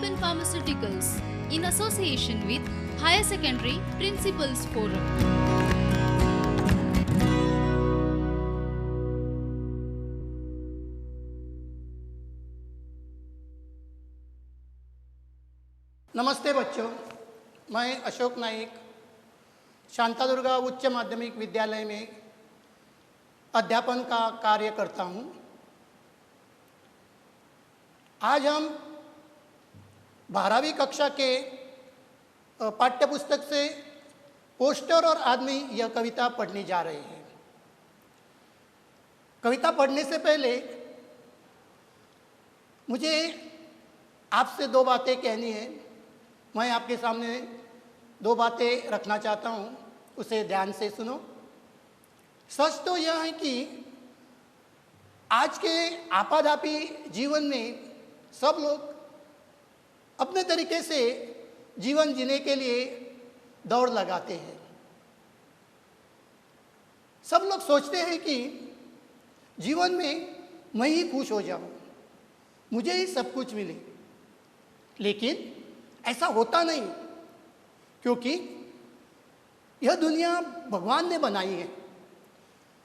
Alpen Pharmaceuticals in association with Higher Secondary Principals Forum. नमस्ते बच्चों, मैं अशोक नाइक शांतादुर्गा उच्च माध्यमिक विद्यालय में अध्यापन का कार्य करता हूँ। आज हम 12वीं कक्षा के पाठ्यपुस्तक से पोस्टर और आदमी यह कविता पढ़ने जा रहे हैं। कविता पढ़ने से पहले मुझे आपसे दो बातें कहनी है। मैं आपके सामने दो बातें रखना चाहता हूँ, उसे ध्यान से सुनो। सच तो यह है कि आज के आपाधापी जीवन में सब लोग अपने तरीके से जीवन जीने के लिए दौड़ लगाते हैं। सब लोग सोचते हैं कि जीवन में मैं ही खुश हो जाऊं, मुझे ही सब कुछ मिले, लेकिन ऐसा होता नहीं, क्योंकि यह दुनिया भगवान ने बनाई है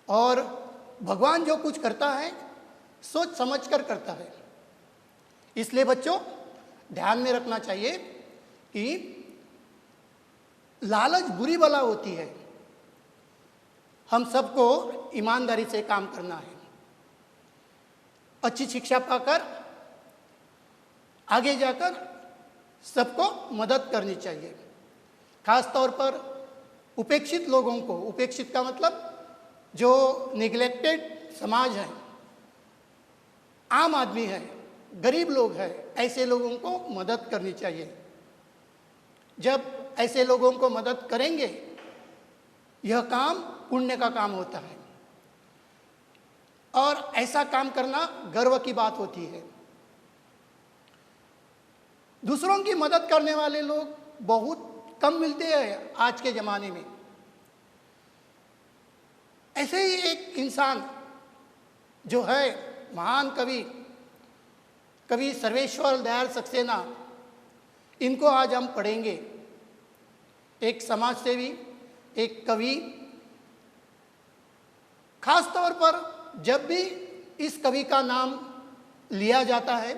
और भगवान जो कुछ करता है सोच समझ कर करता है। इसलिए बच्चों, ध्यान में रखना चाहिए कि लालच बुरी बला होती है। हम सबको ईमानदारी से काम करना है, अच्छी शिक्षा पाकर आगे जाकर सबको मदद करनी चाहिए। खास तौर पर उपेक्षित लोगों को, उपेक्षित का मतलब जो निग्लेक्टेड समाज है, आम आदमी है, गरीब लोग हैं, ऐसे लोगों को मदद करनी चाहिए। जब ऐसे लोगों को मदद करेंगे, यह काम पुण्य का काम होता है और ऐसा काम करना गर्व की बात होती है। दूसरों की मदद करने वाले लोग बहुत कम मिलते हैं आज के ज़माने में। ऐसे ही एक इंसान जो है महान कवि सर्वेश्वर दयाल सक्सेना, इनको आज हम पढ़ेंगे। एक समाज सेवी, एक कवि। खास तौर पर जब भी इस कवि का नाम लिया जाता है,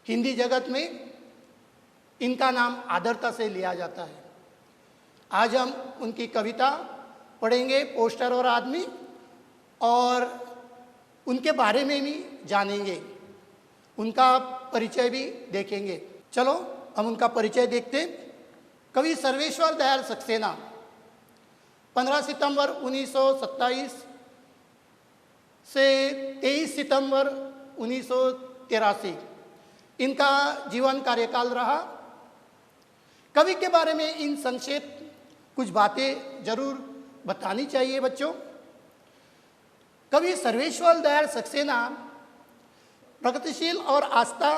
हिंदी जगत में इनका नाम आदरता से लिया जाता है। आज हम उनकी कविता पढ़ेंगे, पोस्टर और आदमी, और उनके बारे में भी जानेंगे, उनका परिचय भी देखेंगे। चलो हम उनका परिचय देखते हैं। कवि सर्वेश्वर दयाल सक्सेना 15 सितंबर 1927 से 23 सितंबर 1983 इनका जीवन कार्यकाल रहा। कवि के बारे में इन संक्षेप कुछ बातें जरूर बतानी चाहिए बच्चों। कवि सर्वेश्वर दयाल सक्सेना प्रगतिशील और आस्था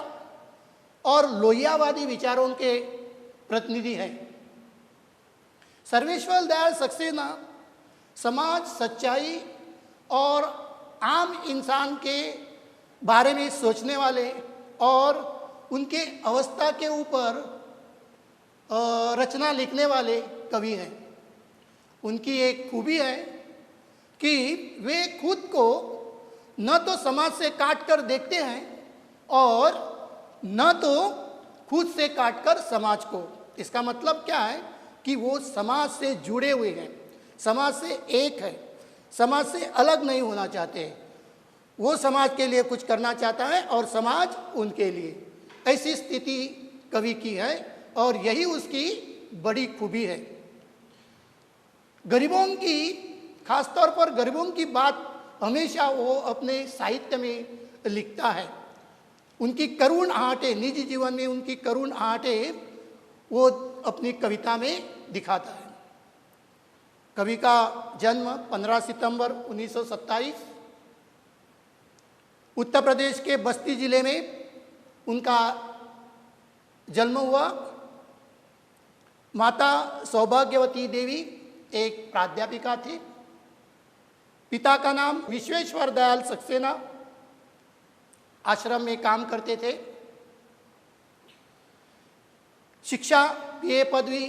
और लोहियावादी विचारों के प्रतिनिधि हैं। सर्वेश्वर दयाल सक्सेना समाज, सच्चाई और आम इंसान के बारे में सोचने वाले और उनके अवस्था के ऊपर रचना लिखने वाले कवि हैं। उनकी एक खूबी है कि वे खुद को न तो समाज से काट कर देखते हैं और न तो खुद से काटकर समाज को। इसका मतलब क्या है कि वो समाज से जुड़े हुए हैं, समाज से एक है, समाज से अलग नहीं होना चाहते। वो समाज के लिए कुछ करना चाहता है और समाज उनके लिए। ऐसी स्थिति कवि की है और यही उसकी बड़ी खूबी है। गरीबों की, खासतौर पर गरीबों की बात हमेशा वो अपने साहित्य में लिखता है। उनकी करुण आहटें, निजी जीवन में उनकी करुण आहटें वो अपनी कविता में दिखाता है। कवि का जन्म 15 सितंबर 1927 उत्तर प्रदेश के बस्ती जिले में उनका जन्म हुआ। माता सौभाग्यवती देवी एक प्राध्यापिका थी। पिता का नाम विश्वेश्वर दयाल सक्सेना, आश्रम में काम करते थे। शिक्षा बीए पदवी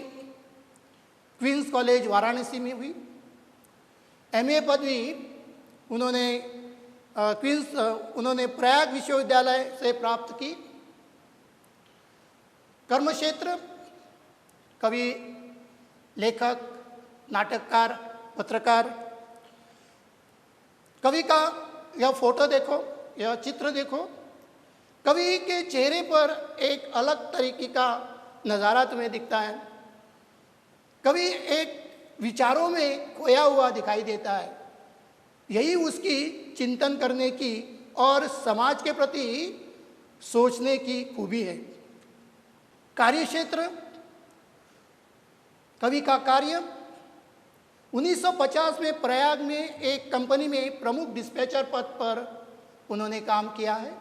क्वींस कॉलेज वाराणसी में हुई। एमए पदवी उन्होंने उन्होंने प्रयाग विश्वविद्यालय से प्राप्त की। कर्मक्षेत्र कवि, लेखक, नाटककार, पत्रकार। कवि का यह फोटो देखो, यह चित्र देखो, कवि के चेहरे पर एक अलग तरीके का नज़ारा तुम्हें दिखता है। कवि एक विचारों में खोया हुआ दिखाई देता है। यही उसकी चिंतन करने की और समाज के प्रति सोचने की खूबी है। कार्यक्षेत्र कवि का कार्य 1950 में प्रयाग में एक कंपनी में प्रमुख डिस्पैचर पद पर उन्होंने काम किया है।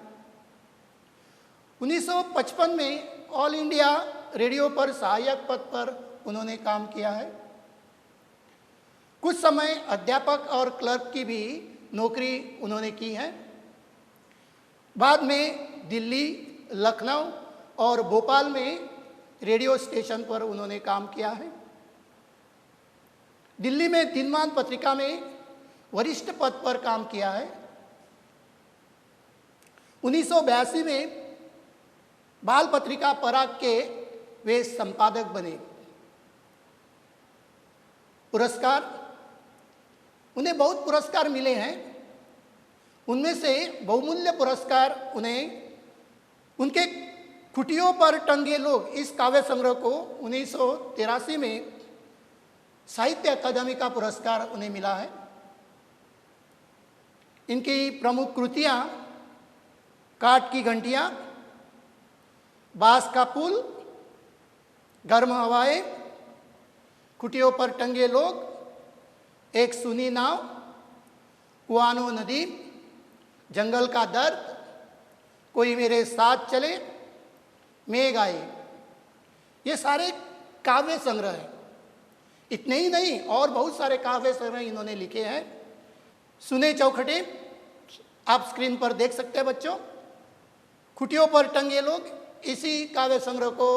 1955 में ऑल इंडिया रेडियो पर सहायक पद पर उन्होंने काम किया है। कुछ समय अध्यापक और क्लर्क की भी नौकरी उन्होंने की है। बाद में दिल्ली, लखनऊ और भोपाल में रेडियो स्टेशन पर उन्होंने काम किया है। दिल्ली में दिनमान पत्रिका में वरिष्ठ पद पर काम किया है। 1982 में बाल पत्रिका पराग के वे संपादक बने। पुरस्कार, उन्हें बहुत पुरस्कार मिले हैं। उनमें से बहुमूल्य पुरस्कार उन्हें उनके खुटियों पर टंगे लोग इस काव्य संग्रह को 1983 में साहित्य अकादमी का पुरस्कार उन्हें मिला है। इनकी प्रमुख कृतियां काठ की घंटियां, बांस का पुल, गर्म हवाएं, खुटियों पर टंगे लोग, एक सुनी नाव, कुआनो नदी, जंगल का दर्द, कोई मेरे साथ चले, मेघ आए, ये सारे काव्य संग्रह हैं। इतने ही नहीं, और बहुत सारे काव्य संग्रह इन्होंने लिखे हैं। सुने चौखटे आप स्क्रीन पर देख सकते हैं बच्चों। खुटियों पर टंगे लोग, इसी काव्य संग्रह को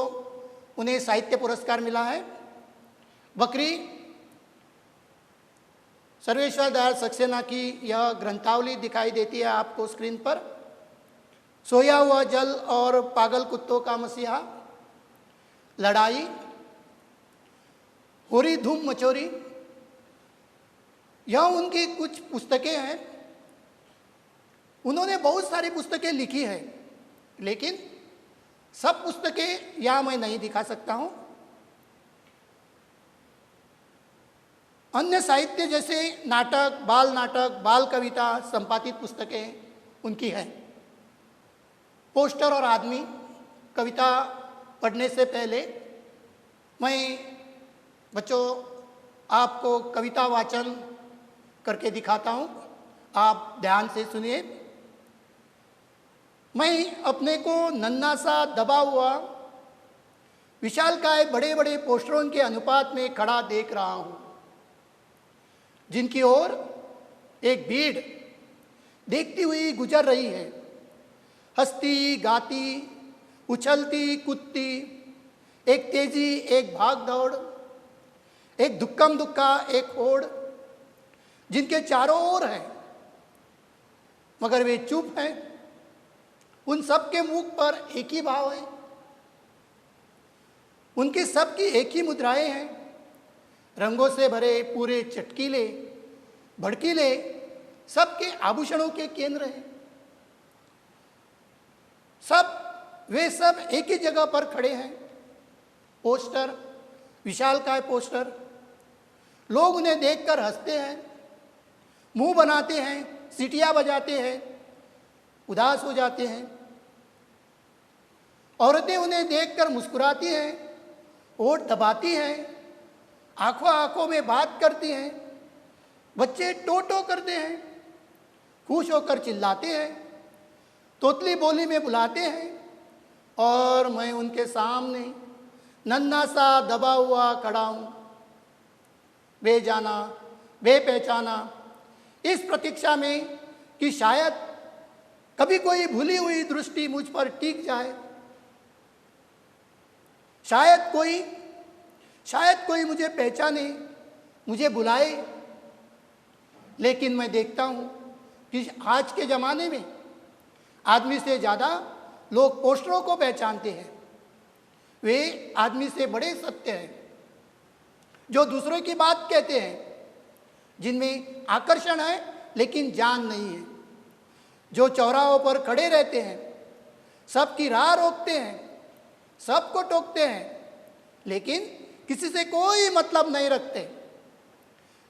उन्हें साहित्य पुरस्कार मिला है। बकरी, सर्वेश्वर दयाल सक्सेना की यह ग्रंथावली दिखाई देती है आपको स्क्रीन पर। सोया हुआ जल और पागल कुत्तों का मसीहा, लड़ाई, होरी धूम मचोरी, यह उनकी कुछ पुस्तकें हैं। उन्होंने बहुत सारी पुस्तकें लिखी हैं, लेकिन सब पुस्तकें यहाँ मैं नहीं दिखा सकता हूँ। अन्य साहित्य जैसे नाटक, बाल कविता संपादित पुस्तकें उनकी हैं। पोस्टर और आदमी कविता पढ़ने से पहले मैं बच्चों आपको कविता वाचन करके दिखाता हूँ, आप ध्यान से सुनिए। मैं अपने को नन्हा सा दबा हुआ विशालकाय बड़े बड़े पोस्टरों के अनुपात में खड़ा देख रहा हूँ, जिनकी ओर एक भीड़ देखती हुई गुजर रही है। हंसती, गाती, उछलती, कूदती, एक तेजी, एक भाग दौड़, एक दुक्कम दुक्का, एक होड़, जिनके चारों ओर हैं मगर वे चुप हैं। उन सब के मुख पर एक ही भाव है, उनकी सबकी एक ही मुद्राएं हैं। रंगों से भरे पूरे चटकीले, भड़कीले, सबके आभूषणों के केंद्र हैं। वे सब एक ही जगह पर खड़े हैं। पोस्टर, विशालकाय पोस्टर, लोग उन्हें देखकर हंसते हैं, मुंह बनाते हैं, सीटियां बजाते हैं, उदास हो जाते हैं। औरतें उन्हें देखकर मुस्कुराती हैं, होठ दबाती हैं, आंखों आंखों में बात करती हैं। बच्चे टो टो करते हैं, खुश होकर चिल्लाते हैं, तोतली बोली में बुलाते हैं, और मैं उनके सामने नन्हा सा दबा हुआ खड़ा हूँ, बेजाना, बेपहचाना, इस प्रतीक्षा में कि शायद कभी कोई भूली हुई दृष्टि मुझ पर टिक जाए, शायद कोई मुझे पहचाने, मुझे बुलाए, लेकिन मैं देखता हूँ कि आज के ज़माने में आदमी से ज़्यादा लोग पोस्टरों को पहचानते हैं। वे आदमी से बड़े सत्य हैं जो दूसरों की बात कहते हैं, जिनमें आकर्षण है लेकिन जान नहीं है, जो चौराहों पर खड़े रहते हैं, सबकी राह रोकते हैं, सबको टोकते हैं, लेकिन किसी से कोई मतलब नहीं रखते,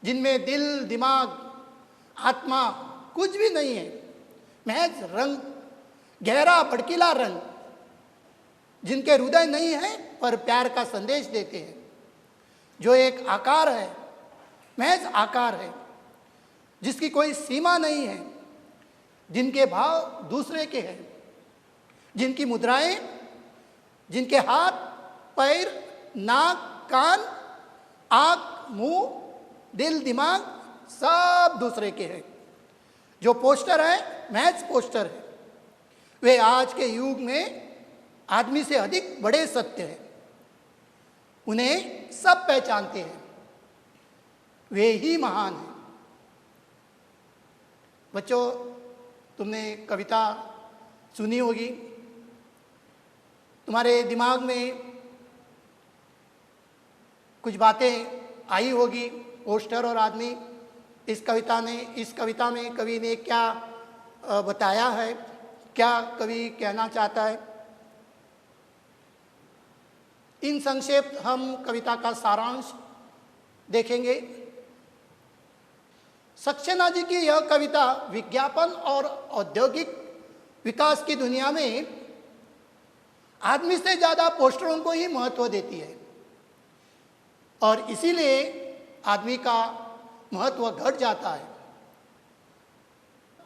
जिनमें दिल, दिमाग, आत्मा कुछ भी नहीं है, महज रंग, गहरा भड़कीला रंग, जिनके हृदय नहीं है पर प्यार का संदेश देते हैं, जो एक आकार है, महज आकार है, जिसकी कोई सीमा नहीं है, जिनके भाव दूसरे के हैं, जिनकी मुद्राएं, जिनके हाथ, पैर, नाक, कान, आँख, मुंह, दिल, दिमाग सब दूसरे के हैं। जो पोस्टर है महज पोस्टर है। वे आज के युग में आदमी से अधिक बड़े सत्य हैं। उन्हें सब पहचानते हैं, वे ही महान हैं। बच्चों, तुमने कविता सुनी होगी, तुम्हारे दिमाग में कुछ बातें आई होगी, पोस्टर और आदमी। इस कविता में कवि ने क्या बताया है, क्या कवि कहना चाहता है। इन संक्षेप हम कविता का सारांश देखेंगे। सक्सेना जी की यह कविता विज्ञापन और औद्योगिक विकास की दुनिया में आदमी से ज़्यादा पोस्टरों को ही महत्व देती है, और इसीलिए आदमी का महत्व घट जाता है।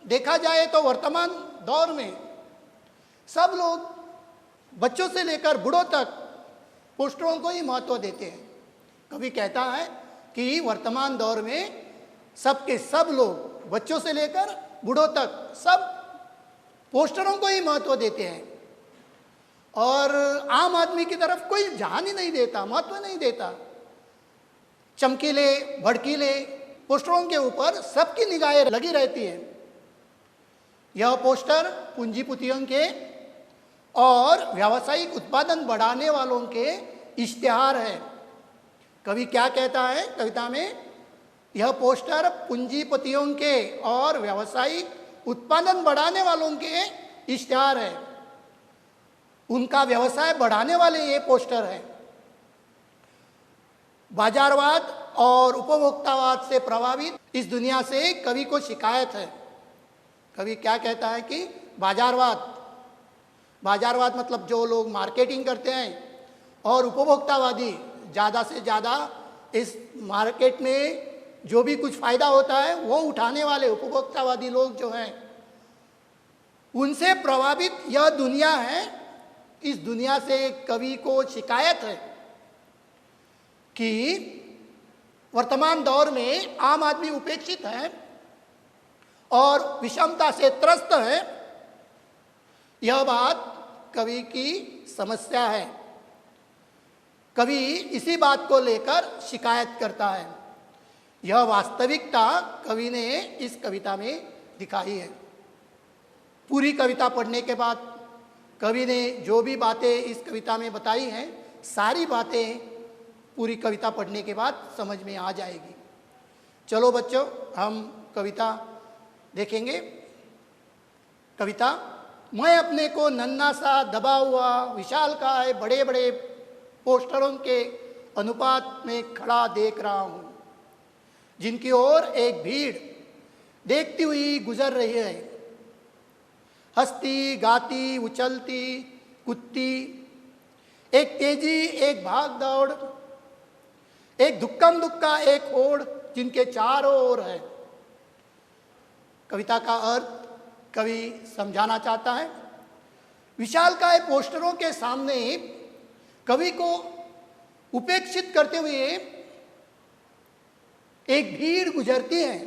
देखा जाए तो वर्तमान दौर में सब लोग, बच्चों से लेकर बूढ़ों तक, पोस्टरों को ही महत्व देते हैं। कवि कहता है कि वर्तमान दौर में सबके सब लोग, बच्चों से लेकर बूढ़ों तक, सब पोस्टरों को ही महत्व देते हैं, और आम आदमी की तरफ कोई ध्यान ही नहीं देता, महत्व नहीं देता। चमकीले, भड़कीले पोस्टरों के ऊपर सबकी निगाहें लगी रहती हैं। यह पोस्टर पूंजीपतियों के और व्यावसायिक उत्पादन बढ़ाने वालों के इश्तिहार है। कवि क्या कहता है कविता में? यह पोस्टर पूंजीपतियों के और व्यावसायिक उत्पादन बढ़ाने वालों के इश्तिहार है। उनका व्यवसाय बढ़ाने वाले ये पोस्टर है। बाजारवाद और उपभोक्तावाद से प्रभावित इस दुनिया से कवि को शिकायत है। कवि क्या कहता है कि बाजारवाद मतलब जो लोग मार्केटिंग करते हैं, और उपभोक्तावादी ज़्यादा से ज़्यादा इस मार्केट में जो भी कुछ फ़ायदा होता है वो उठाने वाले उपभोक्तावादी लोग जो हैं, उनसे प्रभावित यह दुनिया है। इस दुनिया से कवि को शिकायत है कि वर्तमान दौर में आम आदमी उपेक्षित है और विषमता से त्रस्त है। यह बात कवि की समस्या है। कवि इसी बात को लेकर शिकायत करता है। यह वास्तविकता कवि ने इस कविता में दिखाई है। पूरी कविता पढ़ने के बाद कवि ने जो भी बातें इस कविता में बताई हैं, सारी बातें पूरी कविता पढ़ने के बाद समझ में आ जाएगी। चलो बच्चों, हम कविता देखेंगे। कविता: मैं अपने को नन्हा सा, दबा हुआ, विशालकाय बड़े बड़े पोस्टरों के अनुपात में खड़ा देख रहा हूँ, जिनकी ओर एक भीड़ देखती हुई गुजर रही है। हंसती, गाती, उछलती, कूदती, एक तेजी, एक भाग दौड़, एक धुक्कम धुक्का, एक होड़, जिनके चारों ओर है। कविता का अर्थ कवि समझाना चाहता है। विशालकाय पोस्टरों के सामने कवि को उपेक्षित करते हुए एक भीड़ गुजरती है।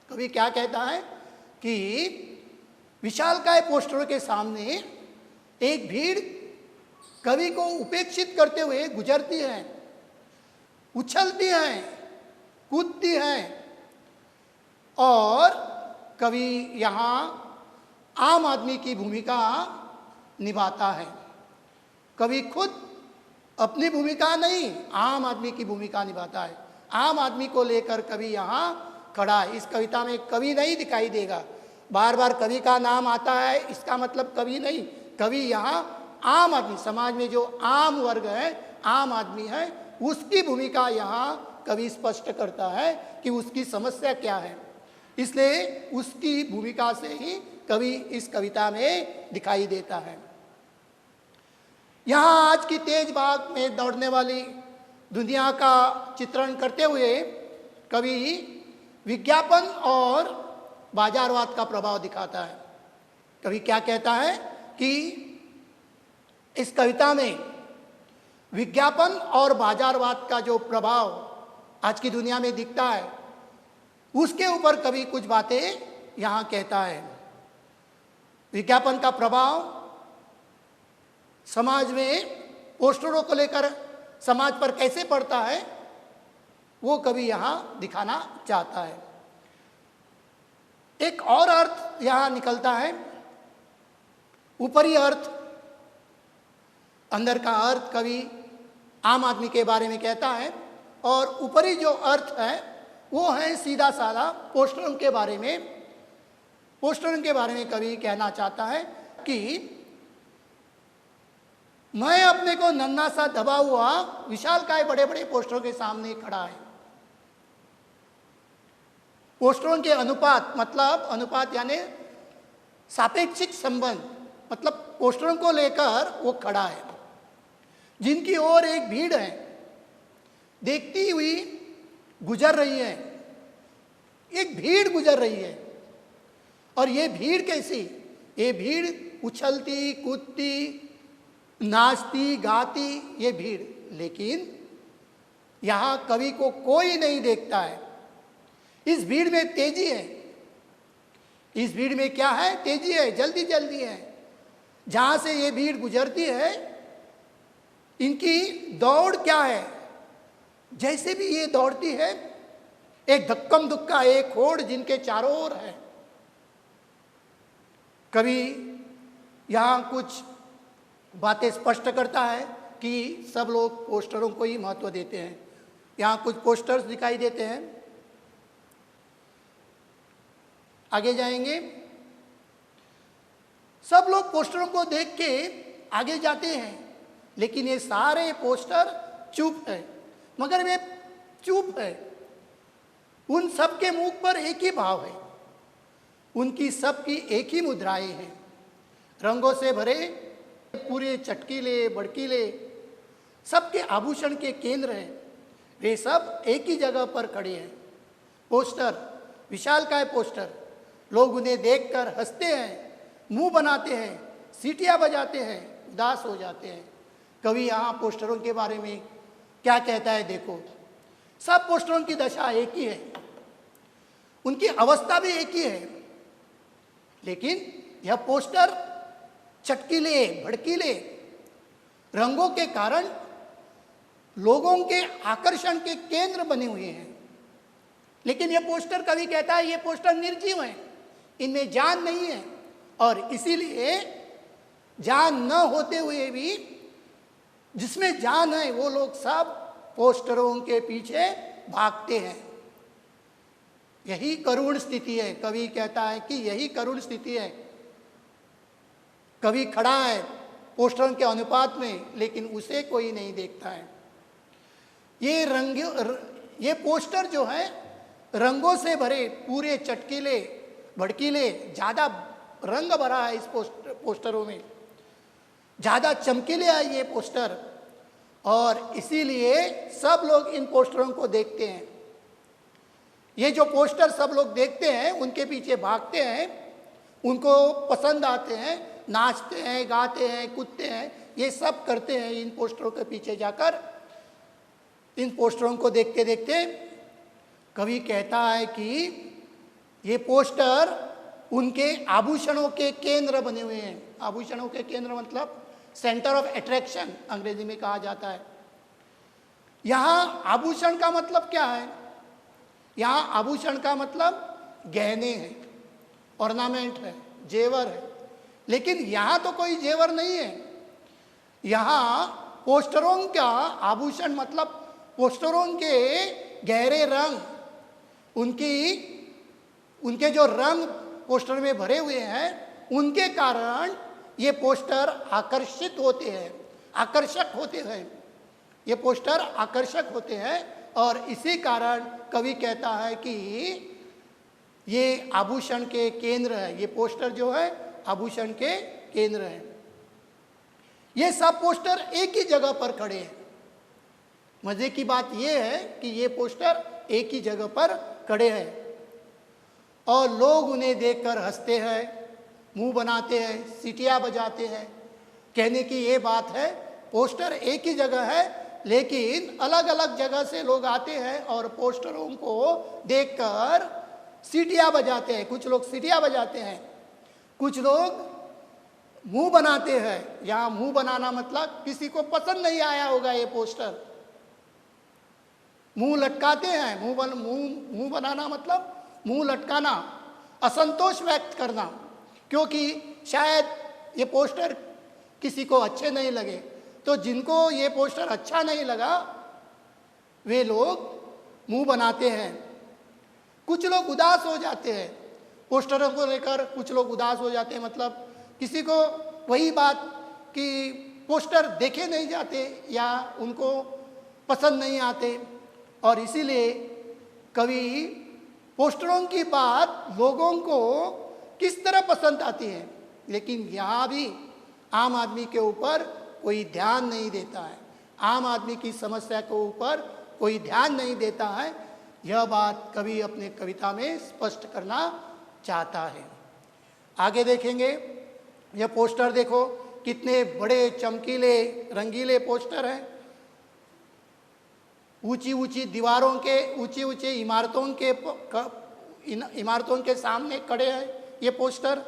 कवि क्या कहता है कि विशालकाय पोस्टरों के सामने एक भीड़ कवि को उपेक्षित करते हुए गुजरती हैं, उछलती हैं, कूदती हैं और कवि यहाँ आम आदमी की भूमिका निभाता है। कवि खुद अपनी भूमिका नहीं, आम आदमी की भूमिका निभाता है। आम आदमी को लेकर कवि यहाँ खड़ा है। इस कविता में कवि नहीं दिखाई देगा, बार बार कवि का नाम आता है, इसका मतलब कवि नहीं। कवि यहाँ आम आदमी, समाज में जो आम वर्ग है, आम आदमी है, उसकी भूमिका यहाँ कवि स्पष्ट करता है कि उसकी समस्या क्या है। इसलिए उसकी भूमिका से ही कवि इस कविता में दिखाई देता है। यहाँ आज की तेज भाग में दौड़ने वाली दुनिया का चित्रण करते हुए कवि विज्ञापन और बाजारवाद का प्रभाव दिखाता है। कवि क्या कहता है कि इस कविता में विज्ञापन और बाजारवाद का जो प्रभाव आज की दुनिया में दिखता है, उसके ऊपर कवि कुछ बातें यहाँ कहता है। विज्ञापन का प्रभाव समाज में पोस्टरों को लेकर समाज पर कैसे पड़ता है, वो कवि यहाँ दिखाना चाहता है। एक और अर्थ यहाँ निकलता है, ऊपरी अर्थ, अंदर का अर्थ कवि आम आदमी के बारे में कहता है, और ऊपरी जो अर्थ है वो है सीधा साधा पोस्टरों के बारे में। पोस्टरों के बारे में कवि कहना चाहता है कि मैं अपने को नन्हा सा दबा हुआ विशालकाय बड़े बड़े पोस्टरों के सामने खड़ा है। पोस्टरों के अनुपात, मतलब अनुपात यानी सापेक्षिक संबंध, मतलब पोस्टरों को लेकर वो खड़ा है, जिनकी ओर एक भीड़ है देखती हुई गुजर रही है। एक भीड़ गुजर रही है, और ये भीड़ कैसी? ये भीड़ उछलती कूदती नाचती गाती ये भीड़, लेकिन यहाँ कवि को कोई नहीं देखता है। इस भीड़ में तेजी है। इस भीड़ में क्या है? तेजी है, जल्दी जल्दी है। जहाँ से ये भीड़ गुजरती है, इनकी दौड़ क्या है? जैसे भी ये दौड़ती है, एक धक्कम धुक्का, एक होड़ जिनके चारों ओर है। कवि यहाँ कुछ बातें स्पष्ट करता है कि सब लोग पोस्टरों को ही महत्व देते हैं। यहाँ कुछ पोस्टर्स दिखाई देते हैं, आगे जाएंगे। सब लोग पोस्टरों को देख के आगे जाते हैं, लेकिन ये सारे पोस्टर चुप है। मगर वे चुप है। उन सबके मुख पर एक ही भाव है, उनकी सबकी एक ही मुद्राएं हैं। रंगों से भरे पूरे चटकीले भड़कीले सबके आभूषण के केंद्र हैं। वे सब एक ही जगह पर खड़े हैं। पोस्टर, विशालकाय पोस्टर, लोग उन्हें देखकर हंसते हैं, मुंह बनाते हैं, सीटियां बजाते हैं, उदास हो जाते हैं। कवि यहाँ पोस्टरों के बारे में क्या कहता है देखो। सब पोस्टरों की दशा एक ही है, उनकी अवस्था भी एक ही है, लेकिन यह पोस्टर चटकीले भड़कीले रंगों के कारण लोगों के आकर्षण के केंद्र बने हुए हैं। लेकिन यह पोस्टर, कवि कहता है, ये पोस्टर निर्जीव हैं, इनमें जान नहीं है, और इसीलिए जान न होते हुए भी जिसमें जान है वो लोग सब पोस्टरों के पीछे भागते हैं। यही करुण स्थिति है। कवि कहता है कि यही करुण स्थिति है। कवि खड़ा है पोस्टरों के अनुपात में, लेकिन उसे कोई नहीं देखता है। ये पोस्टर जो है रंगों से भरे, पूरे चटकीले भड़कीले, ज़्यादा रंग भरा है इस पोस्टरों में, ज़्यादा चमकीले है ये पोस्टर, और इसीलिए सब लोग इन पोस्टरों को देखते हैं। ये जो पोस्टर सब लोग देखते हैं, उनके पीछे भागते हैं, उनको पसंद आते हैं, नाचते हैं, गाते हैं, कूदते हैं, ये सब करते हैं इन पोस्टरों के पीछे जाकर। इन पोस्टरों को देखते देखते कवि कहता है कि ये पोस्टर उनके आभूषणों के केंद्र बने हुए हैं। आभूषणों के केंद्र मतलब सेंटर ऑफ अट्रैक्शन अंग्रेजी में कहा जाता है। यहाँ आभूषण का मतलब क्या है? यहाँ आभूषण का मतलब गहने हैं, ऑर्नामेंट है, जेवर है। लेकिन यहाँ तो कोई जेवर नहीं है। यहाँ पोस्टरों का आभूषण मतलब पोस्टरों के गहरे रंग, उनके जो रंग पोस्टर में भरे हुए हैं, उनके कारण ये पोस्टर आकर्षित होते हैं, आकर्षक होते हैं। ये पोस्टर आकर्षक होते हैं और इसी कारण कवि कहता है कि ये आभूषण के केंद्र है। ये पोस्टर जो है आभूषण के केंद्र है। ये सब पोस्टर एक ही जगह पर खड़े हैं। मजे की बात यह है कि ये पोस्टर एक ही जगह पर खड़े हैं और लोग उन्हें देखकर हंसते हैं, मुंह बनाते हैं, सीटियां बजाते हैं। कहने की ये बात है, पोस्टर एक ही जगह है लेकिन अलग अलग जगह से लोग आते हैं और पोस्टरों को देखकर सीटियां बजाते हैं। कुछ लोग सीटियां बजाते हैं, कुछ लोग मुंह बनाते हैं। यहाँ मुंह बनाना मतलब किसी को पसंद नहीं आया होगा ये पोस्टर, मुंह लटकाते हैं। मुंह बनाना मतलब मुंह लटकाना, असंतोष व्यक्त करना, क्योंकि शायद ये पोस्टर किसी को अच्छे नहीं लगे। तो जिनको ये पोस्टर अच्छा नहीं लगा वे लोग मुंह बनाते हैं। कुछ लोग उदास हो जाते हैं पोस्टरों को लेकर, कुछ लोग उदास हो जाते हैं। मतलब किसी को वही बात कि पोस्टर देखे नहीं जाते या उनको पसंद नहीं आते और इसीलिए कवि पोस्टरों की बात लोगों को किस तरह पसंद आती है, लेकिन यहाँ भी आम आदमी के ऊपर कोई ध्यान नहीं देता है। आम आदमी की समस्या के ऊपर कोई ध्यान नहीं देता है। यह बात कवि अपने कविता में स्पष्ट करना चाहता है। आगे देखेंगे, यह पोस्टर देखो कितने बड़े चमकीले रंगीले पोस्टर हैं। ऊंची ऊंची दीवारों के, ऊंची ऊंची इमारतों के सामने खड़े हैं ये पोस्टर।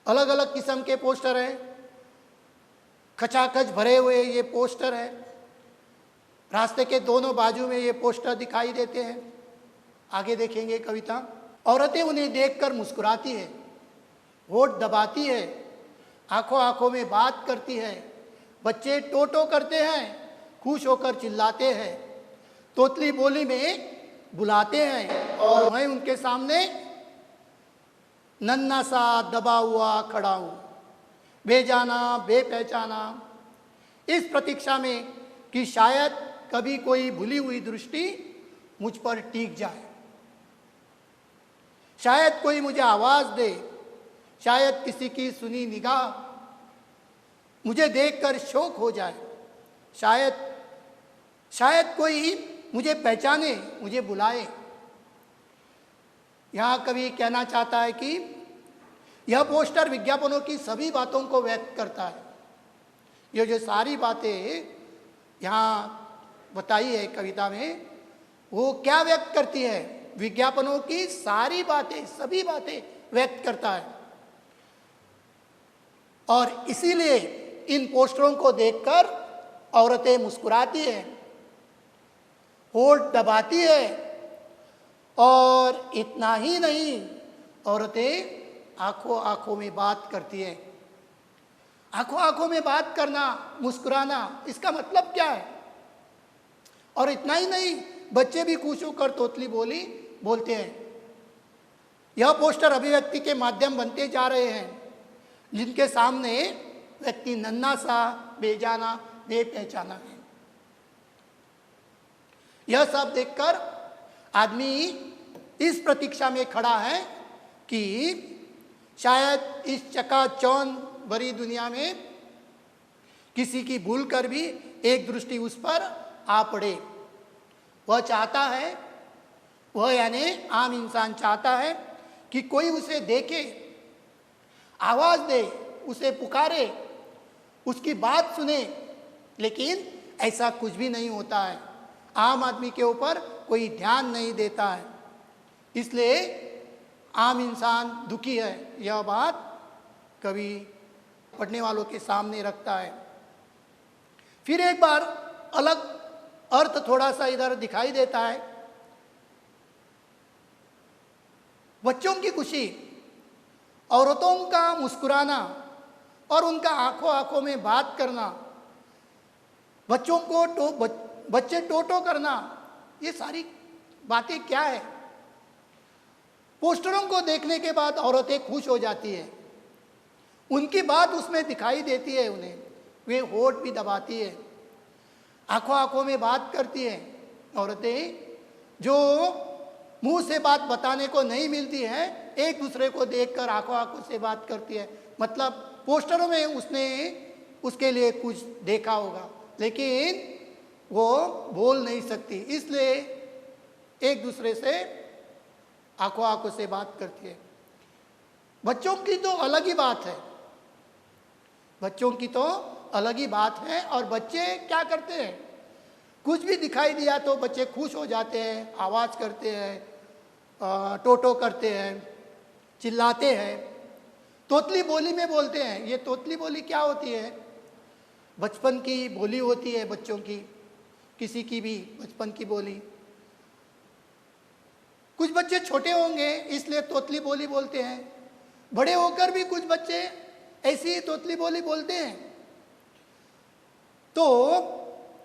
अलग अलग किस्म के पोस्टर हैं, खचाखच भरे हुए ये पोस्टर है। रास्ते के दोनों बाजू में ये पोस्टर दिखाई देते हैं। आगे देखेंगे कविता। औरतें उन्हें देखकर मुस्कुराती है, होठ दबाती है, आंखों आंखों में बात करती है। बच्चे टोटो करते हैं, खुश होकर चिल्लाते हैं, तोतली बोली में बुलाते हैं और मैं उनके सामने नन्हा सा दबा हुआ खड़ा हूँ, बेजाना बेपहचाना, इस प्रतीक्षा में कि शायद कभी कोई भूली हुई दृष्टि मुझ पर टिक जाए, शायद कोई मुझे आवाज दे, शायद किसी की सुनी निगाह मुझे देखकर शौक हो जाए, शायद कोई मुझे पहचाने, मुझे बुलाए। यहाँ कवि कहना चाहता है कि यह पोस्टर विज्ञापनों की सभी बातों को व्यक्त करता है। ये जो सारी बातें यहाँ बताई है कविता में, वो क्या व्यक्त करती है? विज्ञापनों की सारी बातें, सभी बातें व्यक्त करता है। और इसीलिए इन पोस्टरों को देखकर औरतें मुस्कुराती हैं, होठ दबाती है और इतना ही नहीं, औरतें आंखों आंखों में बात करती है। आंखों आंखों में बात करना, मुस्कुराना, इसका मतलब क्या है? और इतना ही नहीं, बच्चे भी खुश होकर तोतली बोली बोलते हैं। यह पोस्टर अभिव्यक्ति के माध्यम बनते जा रहे हैं, जिनके सामने व्यक्ति नन्हा सा, बेजाना, बेपहचाना है। यह सब देखकर आदमी इस प्रतीक्षा में खड़ा है कि शायद इस चकाचौंध भरी दुनिया में किसी की भूल कर भी एक दृष्टि उस पर आ पड़े। वह चाहता है, वह यानी आम इंसान चाहता है कि कोई उसे देखे, आवाज दे, उसे पुकारे, उसकी बात सुने, लेकिन ऐसा कुछ भी नहीं होता है। आम आदमी के ऊपर कोई ध्यान नहीं देता है, इसलिए आम इंसान दुखी है। यह बात कवि पढ़ने वालों के सामने रखता है। फिर एक बार अलग अर्थ थोड़ा सा इधर दिखाई देता है। बच्चों की खुशी, औरतों का मुस्कुराना और उनका आंखों आंखों में बात करना, बच्चों को बच्चे टोटो करना, ये सारी बातें क्या है? पोस्टरों को देखने के बाद औरतें खुश हो जाती है, उनकी बात उसमें दिखाई देती है उन्हें, वे होठ भी दबाती है, आंखों आंखों में बात करती है। औरतें जो मुंह से बात बताने को नहीं मिलती है, एक दूसरे को देखकर आंखों आंखों से बात करती है। मतलब पोस्टरों में उसने उसके लिए कुछ देखा होगा, लेकिन वो बोल नहीं सकती, इसलिए एक दूसरे से आंखों आंखों से बात करती है। बच्चों की तो अलग ही बात है, बच्चों की तो अलग ही बात है। और बच्चे क्या करते हैं, कुछ भी दिखाई दिया तो बच्चे खुश हो जाते हैं, आवाज़ करते हैं, टोटो करते हैं, चिल्लाते हैं, तोतली बोली में बोलते हैं। ये तोतली बोली क्या होती है? बचपन की बोली होती है बच्चों की, किसी की भी बचपन की बोली। कुछ बच्चे छोटे होंगे इसलिए तोतली बोली बोलते हैं, बड़े होकर भी कुछ बच्चे ऐसी ही तोतली बोली बोलते हैं। तो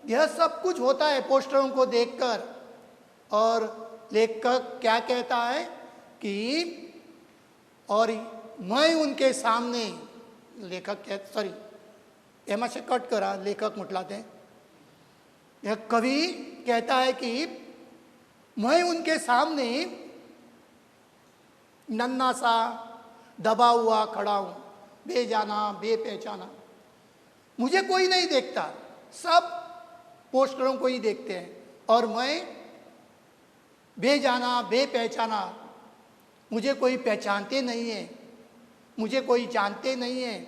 यह सब कुछ होता है पोस्टरों को देखकर। और लेखक क्या कहता है कि और मैं उनके सामने, लेखक सॉरी एमा से कट करा, लेखक मुटलाते हैं, यह कवि कहता है कि मैं उनके सामने नन्हा सा दबा हुआ खड़ा हूं, बेजाना बेपहचाना, मुझे कोई नहीं देखता, सब पोस्टरों को ही देखते हैं और मैं बेजाना बेपहचाना, मुझे कोई पहचानते नहीं है, मुझे कोई जानते नहीं है।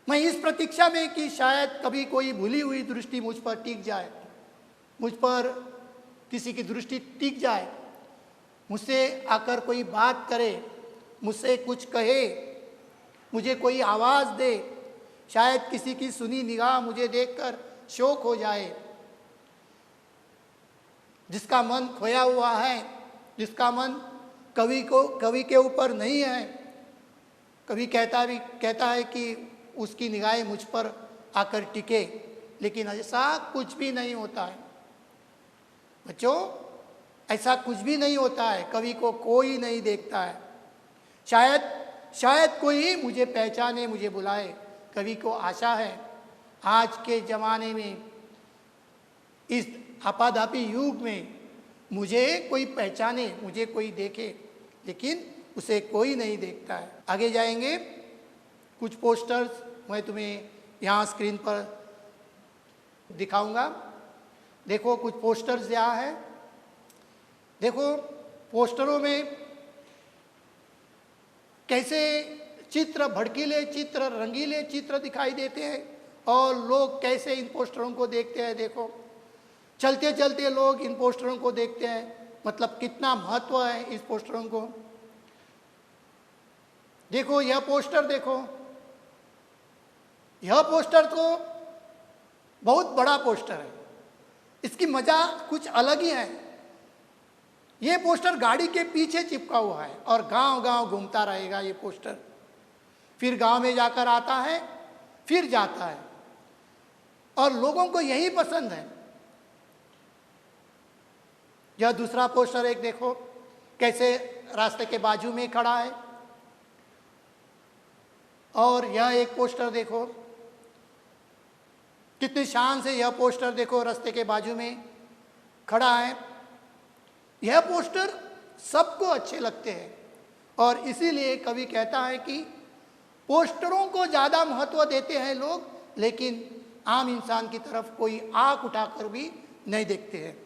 मैं इस प्रतीक्षा में कि शायद कभी कोई भूली हुई दृष्टि मुझ पर टिक जाए, मुझ पर किसी की दृष्टि टिक जाए, मुझसे आकर कोई बात करे, मुझसे कुछ कहे, मुझे कोई आवाज़ दे, शायद किसी की सुनी निगाह मुझे देखकर शौक हो जाए। जिसका मन खोया हुआ है, जिसका मन कवि के ऊपर नहीं है, कवि कहता है कि उसकी निगाहें मुझ पर आकर टिके, लेकिन ऐसा कुछ भी नहीं होता है बच्चों, ऐसा कुछ भी नहीं होता है। कवि को कोई नहीं देखता है, शायद कोई मुझे पहचाने, मुझे बुलाए। कवि को आशा है आज के ज़माने में, इस आपाधापी युग में मुझे कोई पहचाने, मुझे कोई देखे, लेकिन उसे कोई नहीं देखता है। आगे जाएंगे, कुछ पोस्टर्स मैं तुम्हें यहाँ स्क्रीन पर दिखाऊंगा। देखो कुछ पोस्टर्स यहाँ है। देखो पोस्टरों में कैसे चित्र, भड़कीले चित्र, रंगीले चित्र दिखाई देते हैं और लोग कैसे इन पोस्टरों को देखते हैं। देखो चलते चलते लोग इन पोस्टरों को देखते हैं, मतलब कितना महत्व है इस पोस्टरों को। देखो यह पोस्टर, देखो यह पोस्टर तो बहुत बड़ा पोस्टर है, इसकी मजा कुछ अलग ही है। ये पोस्टर गाड़ी के पीछे चिपका हुआ है और गांव-गांव घूमता रहेगा ये पोस्टर, फिर गांव में जाकर आता है, फिर जाता है और लोगों को यही पसंद है। यह दूसरा पोस्टर एक देखो कैसे रास्ते के बाजू में खड़ा है, और यह एक पोस्टर देखो कितनी शान से यह पोस्टर देखो रास्ते के बाजू में खड़ा है। यह पोस्टर सबको अच्छे लगते हैं और इसीलिए कवि कहता है कि पोस्टरों को ज़्यादा महत्व देते हैं लोग, लेकिन आम इंसान की तरफ कोई आँख उठाकर भी नहीं देखते हैं।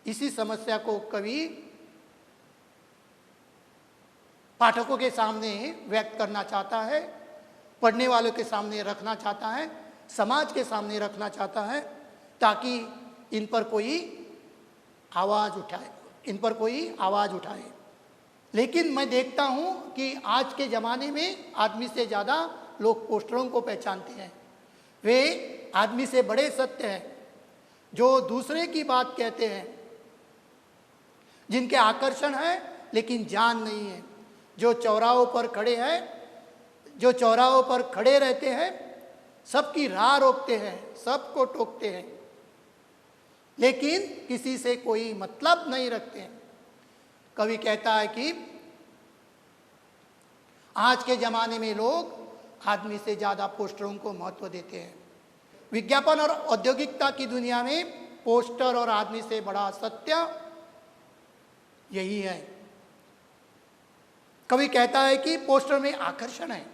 इसी समस्या को कवि पाठकों के सामने व्यक्त करना चाहता है, पढ़ने वालों के सामने रखना चाहता है, समाज के सामने रखना चाहता है, ताकि इन पर कोई आवाज़ उठाए। लेकिन मैं देखता हूँ कि आज के ज़माने में आदमी से ज़्यादा लोग पोस्टरों को पहचानते हैं। वे आदमी से बड़े सत्य हैं जो दूसरे की बात कहते हैं, जिनके आकर्षण है लेकिन जान नहीं है, जो चौराहों पर खड़े हैं, जो चौराहों पर खड़े रहते हैं, सबकी राह रोकते हैं, सबको टोकते हैं, लेकिन किसी से कोई मतलब नहीं रखते हैं। कवि कहता है कि आज के ज़माने में लोग आदमी से ज़्यादा पोस्टरों को महत्व देते हैं। विज्ञापन और औद्योगिकता की दुनिया में पोस्टर और आदमी से बड़ा सत्य यही है। कवि कहता है कि पोस्टर में आकर्षण है,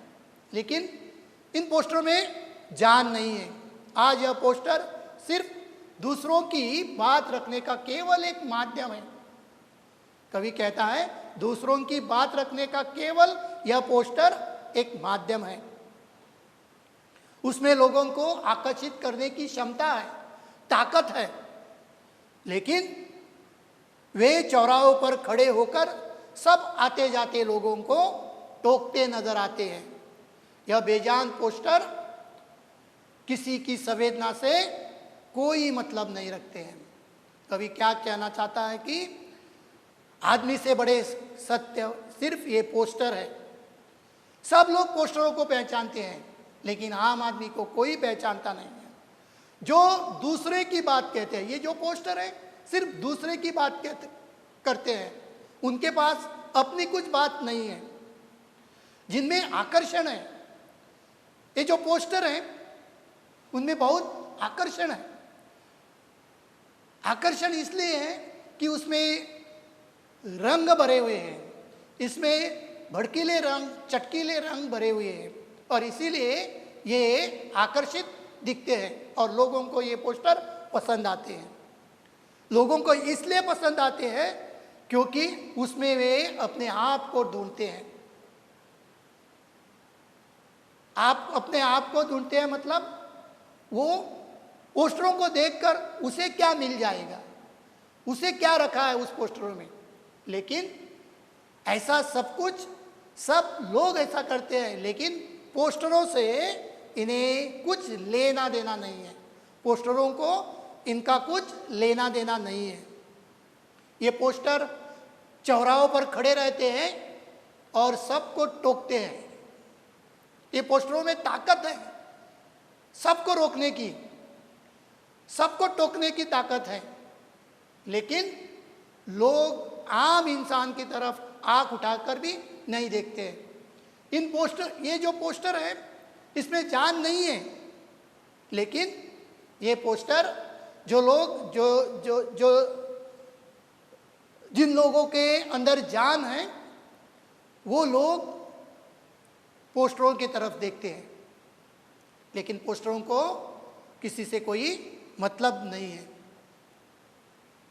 लेकिन इन पोस्टरों में जान नहीं है। आज यह पोस्टर सिर्फ दूसरों की बात रखने का केवल एक माध्यम है। कवि कहता है दूसरों की बात रखने का केवल यह पोस्टर एक माध्यम है। उसमें लोगों को आकर्षित करने की क्षमता है, ताकत है, लेकिन वे चौराहों पर खड़े होकर सब आते जाते लोगों को टोकते नजर आते हैं। यह बेजान पोस्टर किसी की संवेदना से कोई मतलब नहीं रखते हैं। कवि क्या कहना चाहता है कि आदमी से बड़े सत्य सिर्फ ये पोस्टर है। सब लोग पोस्टरों को पहचानते हैं, लेकिन आम आदमी को कोई पहचानता नहीं है। जो दूसरे की बात कहते हैं, ये जो पोस्टर है सिर्फ दूसरे की बात करते हैं, उनके पास अपनी कुछ बात नहीं है। जिनमें आकर्षण है, ये जो पोस्टर है उनमें बहुत आकर्षण है। आकर्षण इसलिए है कि उसमें रंग भरे हुए हैं, इसमें भड़कीले रंग, चटकीले रंग भरे हुए हैं, और इसीलिए ये आकर्षित दिखते हैं और लोगों को ये पोस्टर पसंद आते हैं। लोगों को इसलिए पसंद आते हैं क्योंकि उसमें वे अपने आप को ढूंढते हैं। आप अपने आप को ढूंढते हैं मतलब वो पोस्टरों को देखकर उसे क्या मिल जाएगा, उसे क्या रखा है उस पोस्टरों में। लेकिन ऐसा सब कुछ सब लोग ऐसा करते हैं, लेकिन पोस्टरों से इन्हें कुछ लेना देना नहीं है। पोस्टरों को इनका कुछ लेना देना नहीं है। ये पोस्टर चौराहों पर खड़े रहते हैं और सबको टोकते हैं। ये पोस्टरों में ताकत है सबको रोकने की, सबको टोकने की ताकत है, लेकिन लोग आम इंसान की तरफ आंख उठाकर भी नहीं देखते हैं। इन पोस्टर, ये जो पोस्टर है इसमें जान नहीं है, लेकिन ये पोस्टर जो लोग जो जो जो जिन लोगों के अंदर जान है वो लोग पोस्टरों की तरफ देखते हैं, लेकिन पोस्टरों को किसी से कोई मतलब नहीं है।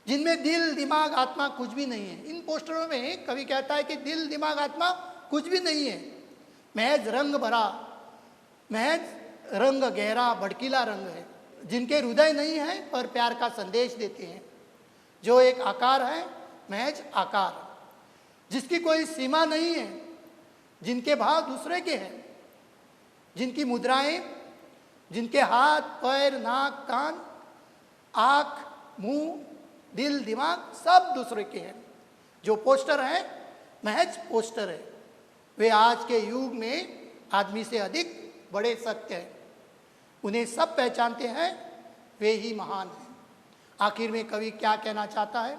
जिनमें दिल दिमाग आत्मा कुछ भी नहीं है। इन पोस्टरों में कवि कहता है कि दिल दिमाग आत्मा कुछ भी नहीं है, महज रंग भरा, महज रंग गहरा भड़कीला रंग है। जिनके हृदय नहीं है पर प्यार का संदेश देते हैं, जो एक आकार है, महज आकार, जिसकी कोई सीमा नहीं है, जिनके भाव दूसरे के हैं, जिनकी मुद्राएं, जिनके हाथ पैर नाक कान आँख मुंह दिल दिमाग सब दूसरे के हैं। जो पोस्टर है महज पोस्टर है। वे आज के युग में आदमी से अधिक बड़े सत्य हैं। उन्हें सब पहचानते हैं, वे ही महान हैं। आखिर में कवि क्या कहना चाहता है?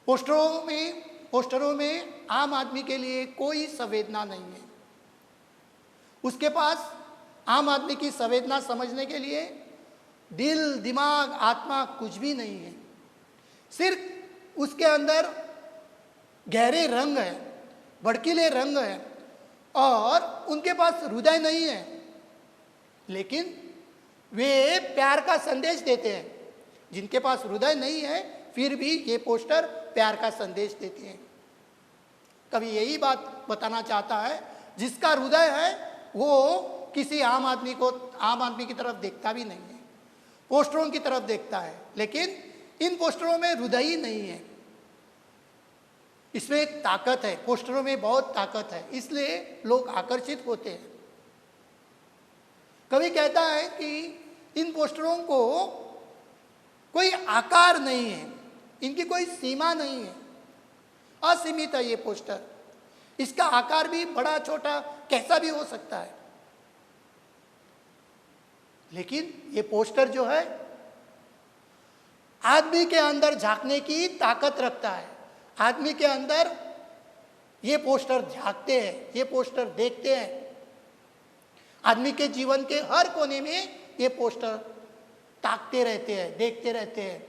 पोस्टरों में आम आदमी के लिए कोई संवेदना नहीं है। उसके पास आम आदमी की संवेदना समझने के लिए दिल दिमाग आत्मा कुछ भी नहीं है। सिर्फ उसके अंदर गहरे रंग है, भड़कीले रंग है, और उनके पास हृदय नहीं है, लेकिन वे प्यार का संदेश देते हैं। जिनके पास हृदय नहीं है फिर भी ये पोस्टर प्यार का संदेश देते हैं। कभी यही बात बताना चाहता है, जिसका हृदय है वो किसी आम आदमी की तरफ देखता भी नहीं है, पोस्टरों की तरफ देखता है, लेकिन इन पोस्टरों में हृदय ही नहीं है। इसमें एक ताकत है, पोस्टरों में बहुत ताकत है, इसलिए लोग आकर्षित होते हैं। कवि कहता है कि इन पोस्टरों को कोई आकार नहीं है, इनकी कोई सीमा नहीं है, असीमित है ये पोस्टर। इसका आकार भी बड़ा छोटा कैसा भी हो सकता है, लेकिन ये पोस्टर जो है आदमी के अंदर झांकने की ताकत रखता है। आदमी के अंदर ये पोस्टर झांकते हैं, ये पोस्टर देखते हैं। आदमी के जीवन के हर कोने में ये पोस्टर ताकते रहते हैं, देखते रहते हैं।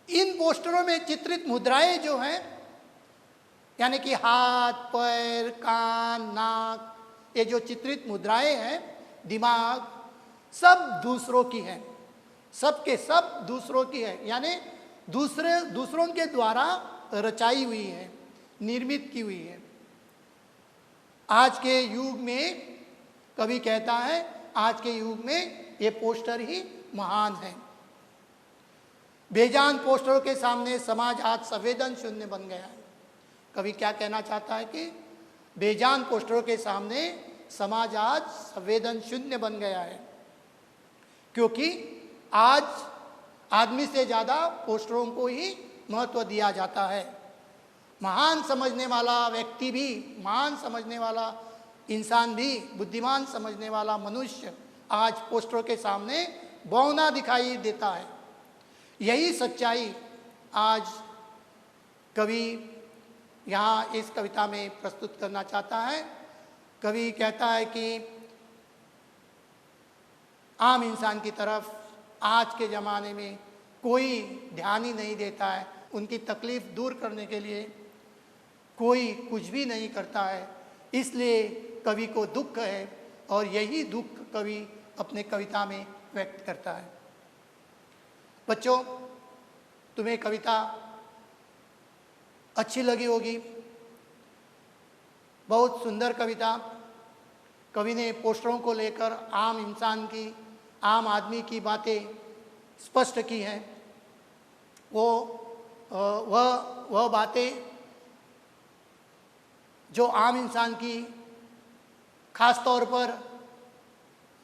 इन पोस्टरों में चित्रित मुद्राएं जो हैं, यानी कि हाथ, पैर, कान, नाक, ये जो चित्रित मुद्राएं हैं, दिमाग, सब दूसरों की हैं, सब के सब दूसरों की है, यानी दूसरों के द्वारा रचाई हुई है, निर्मित की हुई है। आज के युग में कवि कहता है, आज के युग में ये पोस्टर ही महान है। बेजान पोस्टरों के सामने समाज आज संवेदन शून्य बन गया है। कवि क्या कहना चाहता है कि बेजान पोस्टरों के सामने समाज आज संवेदन शून्य बन गया है, क्योंकि आज आदमी से ज़्यादा पोस्टरों को ही महत्व दिया जाता है। महान समझने वाला व्यक्ति भी, महान समझने वाला इंसान भी, बुद्धिमान समझने वाला मनुष्य आज पोस्टरों के सामने बौना दिखाई देता है। यही सच्चाई आज कवि यहाँ इस कविता में प्रस्तुत करना चाहता है। कवि कहता है कि आम इंसान की तरफ आज के ज़माने में कोई ध्यान ही नहीं देता है, उनकी तकलीफ़ दूर करने के लिए कोई कुछ भी नहीं करता है, इसलिए कवि को दुख है और यही दुख कवि अपने कविता में व्यक्त करता है। बच्चों, तुम्हें कविता अच्छी लगी होगी, बहुत सुंदर कविता। कवि ने पोस्टरों को लेकर आम इंसान की, आम आदमी की बातें स्पष्ट की हैं। वह बातें जो आम इंसान की, खास तौर पर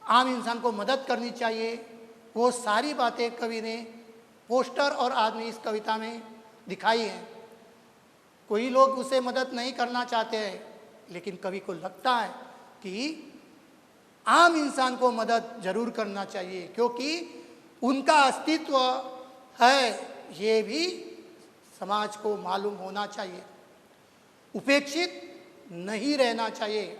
आम इंसान को मदद करनी चाहिए, वो सारी बातें कवि ने पोस्टर और आदमी इस कविता में दिखाई हैं। कोई लोग उसे मदद नहीं करना चाहते हैं, लेकिन कवि को लगता है कि आम इंसान को मदद जरूर करना चाहिए, क्योंकि उनका अस्तित्व है, ये भी समाज को मालूम होना चाहिए। उपेक्षित नहीं रहना चाहिए,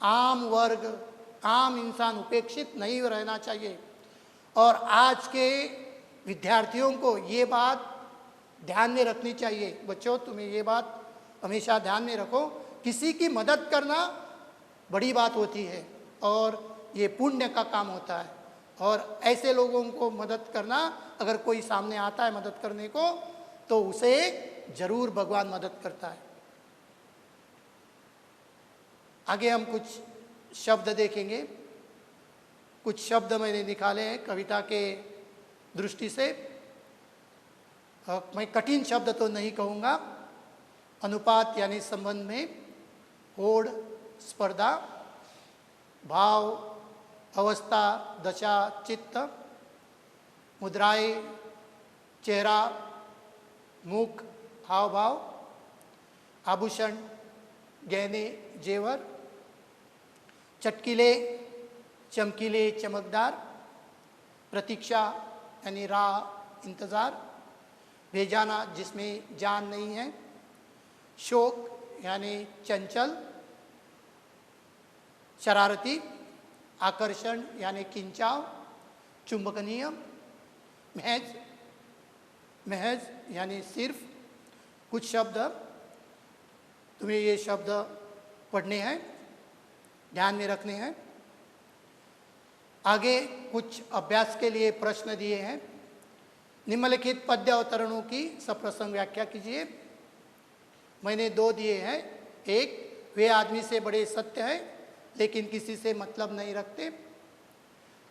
आम वर्ग, आम इंसान उपेक्षित नहीं रहना चाहिए। और आज के विद्यार्थियों को ये बात ध्यान में रखनी चाहिए। बच्चों, तुम्हें ये बात हमेशा ध्यान में रखो, किसी की मदद करना बड़ी बात होती है और ये पुण्य का काम होता है। और ऐसे लोगों को मदद करना, अगर कोई सामने आता है मदद करने को, तो उसे जरूर भगवान मदद करता है। आगे हम कुछ शब्द देखेंगे। कुछ शब्द मैंने निकाले हैं कविता के दृष्टि से। मैं कठिन शब्द तो नहीं कहूँगा। अनुपात यानी संबंध में, होड़, स्पर्धा, भाव, अवस्था, दशा, चित्त, मुद्राएं, चेहरा, मुख, हाव भाव, आभूषण, गहने, जेवर, चटकीले, चमकीले, चमकदार, प्रतीक्षा यानी राह, इंतज़ार, बेजाना जिसमें जान नहीं है, शोक यानी चंचल, शरारती, आकर्षण यानी खिंचाव, चुंबकनीय, महज, महज यानी सिर्फ। कुछ शब्द तुम्हें ये शब्द पढ़ने हैं, ध्यान में रखने हैं। आगे कुछ अभ्यास के लिए प्रश्न दिए हैं। निम्नलिखित पद्य अवतरणों की सप्रसंग व्याख्या कीजिए। मैंने 2 दिए हैं। एक, वे आदमी से बड़े सत्य हैं लेकिन किसी से मतलब नहीं रखते।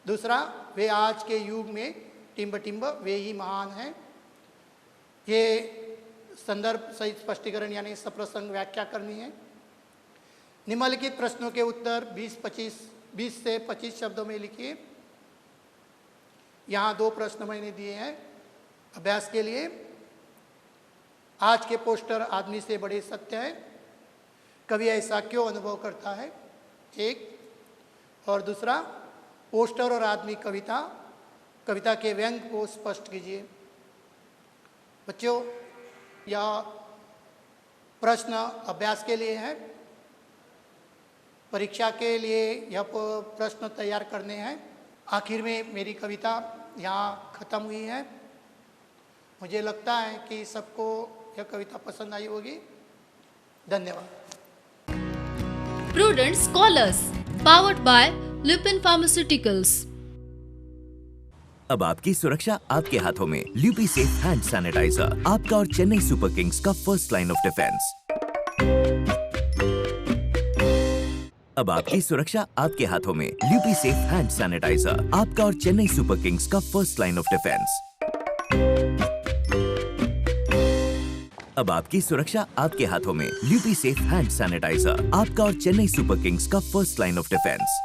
दूसरा, वे आज के युग में टिम्ब टिम्ब वे ही महान हैं। ये संदर्भ सहित स्पष्टीकरण यानी सप्रसंग व्याख्या करनी है। निम्नलिखित प्रश्नों के उत्तर 20 से 25 शब्दों में लिखिए। यहाँ 2 प्रश्न मैंने दिए हैं अभ्यास के लिए। आज के पोस्टर आदमी से बड़े सत्य है, कवि ऐसा क्यों अनुभव करता है, एक। और दूसरा, पोस्टर और आदमी कविता के व्यंग को स्पष्ट कीजिए। बच्चों, यह प्रश्न अभ्यास के लिए है, परीक्षा के लिए यह प्रश्न तैयार करने हैं। आखिर में मेरी कविता यहाँ ख़त्म हुई है। मुझे लगता है कि सबको यह कविता पसंद आई होगी। धन्यवाद। Prudent Scholars, powered by Lupin Pharmaceuticals. अब आपकी सुरक्षा आपके हाथों में। ल्यूपी सेफ हैंड सैनिटाइजर, आपका और चेन्नई सुपर किंग्स का फर्स्ट लाइन ऑफ डिफेंस। अब आपकी सुरक्षा आपके हाथों में। ल्यूपी सेफ हैंड सैनिटाइजर, आपका और चेन्नई सुपर किंग्स का फर्स्ट लाइन ऑफ डिफेंस। अब आपकी सुरक्षा आपके हाथों में। ल्यूपी सेफ हैंड सैनिटाइजर, आपका और चेन्नई सुपर किंग्स का फर्स्ट लाइन ऑफ डिफेंस।